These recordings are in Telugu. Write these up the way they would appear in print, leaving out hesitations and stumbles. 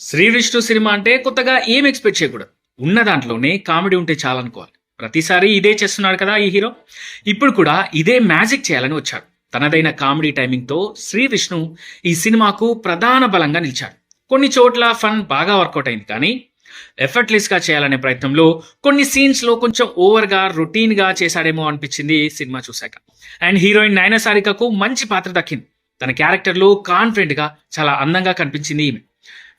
శ్రీ విష్ణు సినిమా అంటే కొత్తగా ఏం ఎక్స్పెక్ట్ చేయకూడదు. ఉన్న దాంట్లోనే కామెడీ ఉంటే చాలనుకోవాలి. ప్రతిసారి ఇదే చేస్తున్నాడు కదా ఈ హీరో. ఇప్పుడు కూడా ఇదే మ్యాజిక్ చేయాలని వచ్చాడు. తనదైన కామెడీ టైమింగ్తో శ్రీ విష్ణు ఈ సినిమాకు ప్రధాన బలంగా నిలిచాడు. కొన్ని చోట్ల ఫన్ బాగా వర్కౌట్ అయింది, కానీ ఎఫర్ట్లెస్గా చేయాలనే ప్రయత్నంలో కొన్ని సీన్స్లో కొంచెం ఓవర్గా రొటీన్గా చేశాడేమో అనిపించింది సినిమా చూశాక. అండ్ హీరోయిన్ నయన సారికకు మంచి పాత్ర దక్కింది. తన క్యారెక్టర్లో కాన్ఫిడెంట్గా చాలా అందంగా కనిపించింది ఈమె.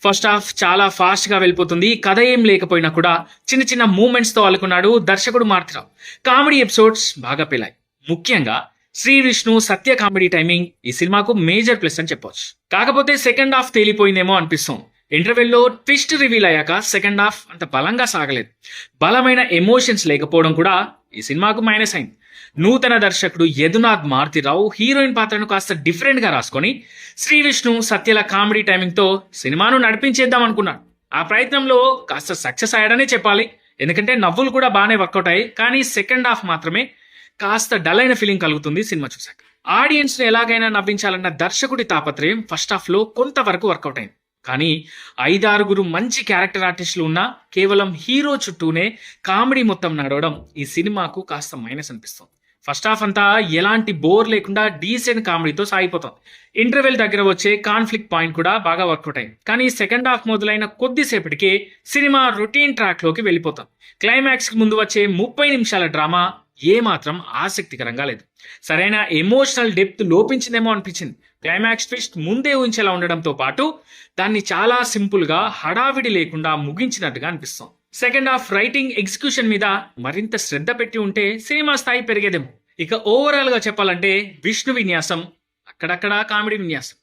ఫస్ట్ హాఫ్ చాలా ఫాస్ట్గా వెళ్ళిపోతుంది. కథ ఏం లేకపోయినా కూడా చిన్న చిన్న మూమెంట్స్తో అల్లుకున్నాడు దర్శకుడు మారుతిరావు. కామెడీ ఎపిసోడ్స్ బాగా పెళ్ళాయి. ముఖ్యంగా శ్రీ విష్ణు సత్య కామెడీ టైమింగ్ ఈ సినిమాకు మేజర్ ప్లస్ అని చెప్పవచ్చు. కాకపోతే సెకండ్ హాఫ్ తేలిపోయిందేమో అనిపిస్తుంది. ఇంటర్వెల్లో ట్విస్ట్ రివీల్ అయ్యాక సెకండ్ హాఫ్ అంత బలంగా సాగలేదు. బలమైన ఎమోషన్స్ లేకపోవడం కూడా ఈ సినిమాకు మైనస్ అయింది. నూతన దర్శకుడు యదునాథ్ మారుతిరావు హీరోయిన్ పాత్రను కాస్త డిఫరెంట్గా రాసుకొని శ్రీ విష్ణు సత్యల కామెడీ టైమింగ్తో సినిమాను నడిపించేద్దాం అనుకున్నాడు. ఆ ప్రయత్నంలో కాస్త సక్సెస్ అయ్యాడనే చెప్పాలి. ఎందుకంటే నవ్వులు కూడా బాగానే వర్కౌట్ అయ్యాయి, కానీ సెకండ్ హాఫ్ మాత్రమే కాస్త డల్ అయిన ఫీలింగ్ కలుగుతుంది సినిమా చూసాక. ఆడియన్స్ని ఎలాగైనా నవ్వించాలన్న దర్శకుడి తాపత్రయం ఫస్ట్ హాఫ్లో కొంతవరకు వర్కౌట్ అయింది. కానీ 5-6 మంచి క్యారెక్టర్ ఆర్టిస్టులు ఉన్నా కేవలం హీరో చుట్టూనే కామెడీ మొత్తం నడవడం ఈ సినిమాకు కాస్త మైనస్ అనిపిస్తుంది. ఫస్ట్ హాఫ్ అంతా ఎలాంటి బోర్ లేకుండా డీసెంట్ కామెడీతో సాగిపోతుంది. ఇంటర్వెల్ దగ్గర వచ్చే కాన్ఫ్లిక్ట్ పాయింట్ కూడా బాగా వర్కౌట్ అయింది. కానీ సెకండ్ హాఫ్ మొదలైన కొద్దిసేపటికే సినిమా రొటీన్ ట్రాక్లోకి వెళ్ళిపోతుంది. క్లైమాక్స్కి ముందు వచ్చే 30 నిమిషాల డ్రామా ఏమాత్రం ఆసక్తికరంగా లేదు. సరైన ఎమోషనల్ డెప్త్ లోపించిందేమో అనిపించింది. క్లైమాక్స్ ట్విస్ట్ ముందే ఊహించేలా ఉండడంతో పాటు దాన్ని చాలా సింపుల్గా హడావిడి లేకుండా ముగించినట్టుగా అనిపిస్తుంది. సెకండ్ హాఫ్ రైటింగ్ ఎగ్జిక్యూషన్ మీద మరింత శ్రద్ధ పెట్టి ఉంటే సినిమా స్థాయి పెరిగేదేమో. ఇక ఓవరాల్గా చెప్పాలంటే విష్ణు విన్యాసం, అక్కడక్కడ కామెడీ విన్యాసం,